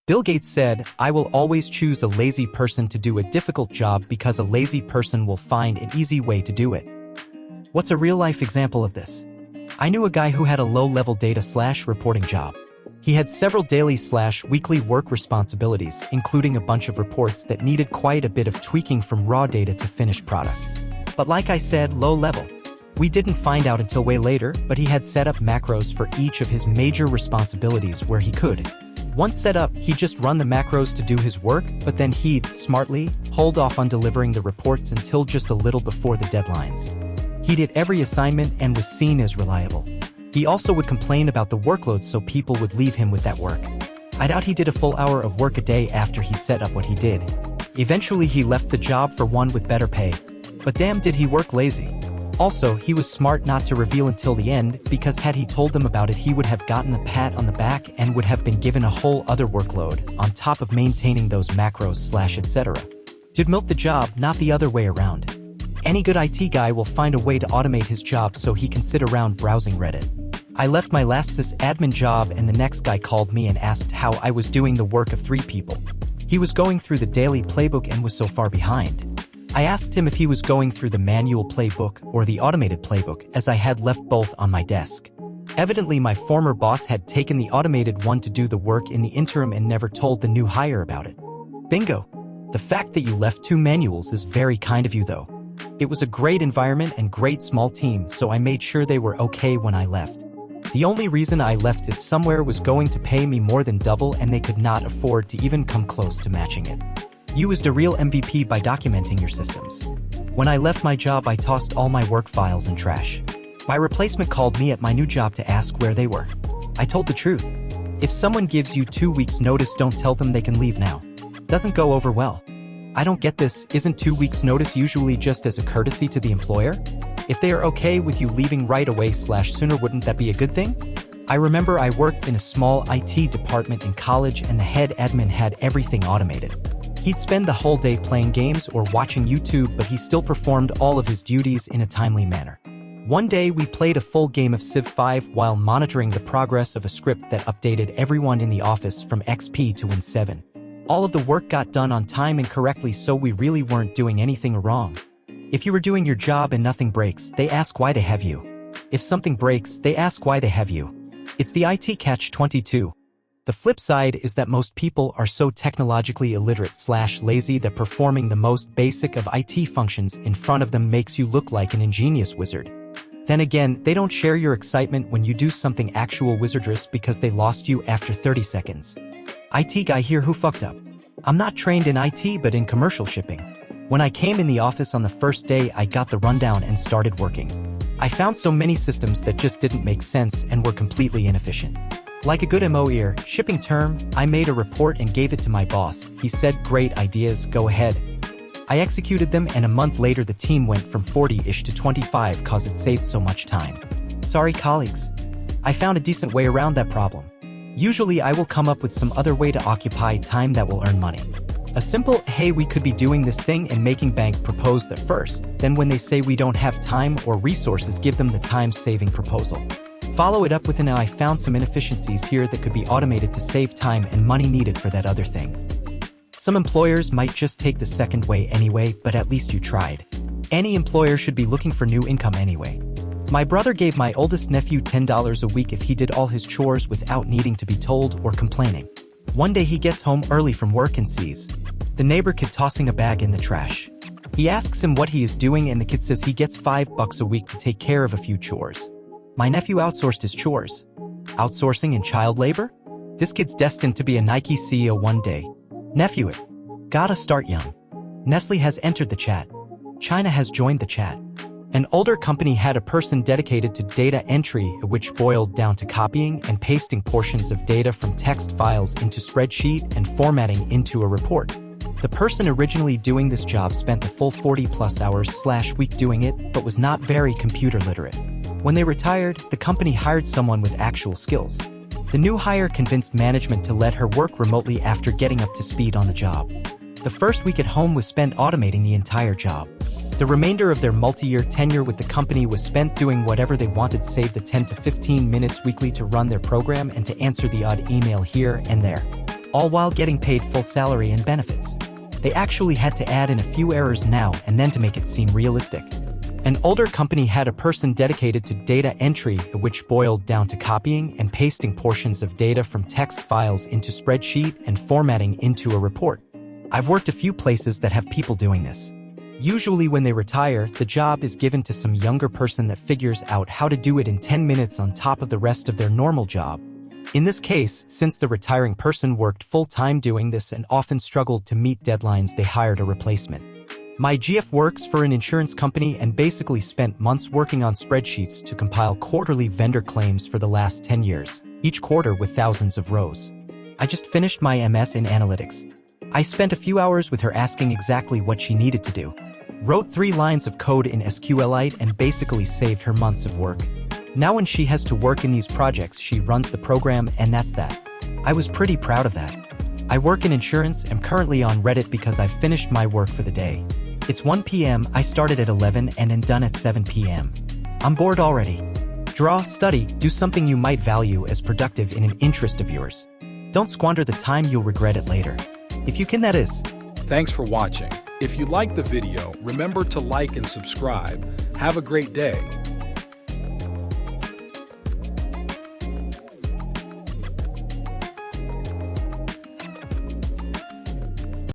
Bill Gates said, "I will always choose a lazy person to do a difficult job because a lazy person will find an easy way to do it." What's a real-life example of this? I knew a guy who had a low-level data/reporting job. He had several daily/weekly work responsibilities, including a bunch of reports that needed quite a bit of tweaking from raw data to finished product. But like I said, low level. We didn't find out until way later, but he had set up macros for each of his major responsibilities where he could. Once set up, he'd just run the macros to do his work, but then he'd, smartly, hold off on delivering the reports until just a little before the deadlines. He did every assignment and was seen as reliable. He also would complain about the workload so people would leave him with that work. I doubt he did a full hour of work a day after he set up what he did. Eventually he left the job for one with better pay. But damn, did he work lazy. Also, he was smart not to reveal until the end, because had he told them about it he would have gotten a pat on the back and would have been given a whole other workload, on top of maintaining those macros/etc. Dude milked the job, not the other way around. Any good IT guy will find a way to automate his job so he can sit around browsing Reddit. I left my last sysadmin job and the next guy called me and asked how I was doing the work of 3 people. He was going through the daily playbook and was so far behind. I asked him if he was going through the manual playbook or the automated playbook, as I had left both on my desk. Evidently my former boss had taken the automated one to do the work in the interim and never told the new hire about it. Bingo! The fact that you left 2 manuals is very kind of you though. It was a great environment and great small team, so I made sure they were okay when I left. The only reason I left is somewhere was going to pay me more than double and they could not afford to even come close to matching it. You was the real MVP by documenting your systems. When I left my job I tossed all my work files in trash. My replacement called me at my new job to ask where they were. I told the truth. If someone gives you 2 weeks notice, don't tell them they can leave now. Doesn't go over well. I don't get this. Isn't 2 weeks notice usually just as a courtesy to the employer? If they are okay with you leaving right away/sooner, wouldn't that be a good thing? I remember I worked in a small IT department in college and the head admin had everything automated. He'd spend the whole day playing games or watching YouTube, but he still performed all of his duties in a timely manner. One day we played a full game of Civ 5 while monitoring the progress of a script that updated everyone in the office from XP to Win 7. All of the work got done on time and correctly, so we really weren't doing anything wrong. If you were doing your job and nothing breaks, they ask why they have you. If something breaks, they ask why they have you. It's the IT catch-22. The flip side is that most people are so technologically illiterate/lazy that performing the most basic of IT functions in front of them makes you look like an ingenious wizard. Then again, they don't share your excitement when you do something actual wizardrous because they lost you after 30 seconds. IT guy here who fucked up. I'm not trained in IT but in commercial shipping. When I came in the office on the first day I got the rundown and started working. I found so many systems that just didn't make sense and were completely inefficient. Like a good MOER, shipping term, I made a report and gave it to my boss. He said, "Great ideas, go ahead." I executed them and a month later the team went from 40-ish to 25 cause it saved so much time. Sorry colleagues. I found a decent way around that problem. Usually I will come up with some other way to occupy time that will earn money. A simple, "Hey, we could be doing this thing and making bank" proposed at first, then when they say we don't have time or resources, give them the time-saving proposal. Follow it up with an "I found some inefficiencies here that could be automated to save time and money needed for that other thing." Some employers might just take the second way anyway, but at least you tried. Any employer should be looking for new income anyway. My brother gave my oldest nephew $10 a week if he did all his chores without needing to be told or complaining. One day he gets home early from work and sees the neighbor kid tossing a bag in the trash. He asks him what he is doing and the kid says he gets $5 a week to take care of a few chores. My nephew outsourced his chores. Outsourcing and child labor? This kid's destined to be a Nike CEO one day. Nephew it. Gotta start young. Nestle has entered the chat. China has joined the chat. An older company had a person dedicated to data entry, which boiled down to copying and pasting portions of data from text files into spreadsheet and formatting into a report. The person originally doing this job spent the full 40+ hours/week doing it, but was not very computer literate. When they retired, the company hired someone with actual skills. The new hire convinced management to let her work remotely after getting up to speed on the job. The first week at home was spent automating the entire job. The remainder of their multi-year tenure with the company was spent doing whatever they wanted, save the 10 to 15 minutes weekly to run their program and to answer the odd email here and there. all while getting paid full salary and benefits. They actually had to add in a few errors now and then to make it seem realistic. An older company had a person dedicated to data entry, which boiled down to copying and pasting portions of data from text files into spreadsheet and formatting into a report. I've worked a few places that have people doing this. Usually when they retire, the job is given to some younger person that figures out how to do it in 10 minutes on top of the rest of their normal job. In this case, since the retiring person worked full-time doing this and often struggled to meet deadlines, they hired a replacement. My GF works for an insurance company and basically spent months working on spreadsheets to compile quarterly vendor claims for the last 10 years, each quarter with thousands of rows. I just finished my MS in analytics. I spent a few hours with her asking exactly what she needed to do. Wrote 3 lines of code in SQLite and basically saved her months of work. Now when she has to work in these projects, she runs the program and that's that. I was pretty proud of that. I work in insurance and currently on Reddit because I've finished my work for the day. It's 1 p.m., I started at 11 and am done at 7 p.m. I'm bored already. Draw, study, do something you might value as productive in an interest of yours. Don't squander the time, you'll regret it later. If you can, that is. Thanks for watching. If you liked the video, remember to like and subscribe. Have a great day.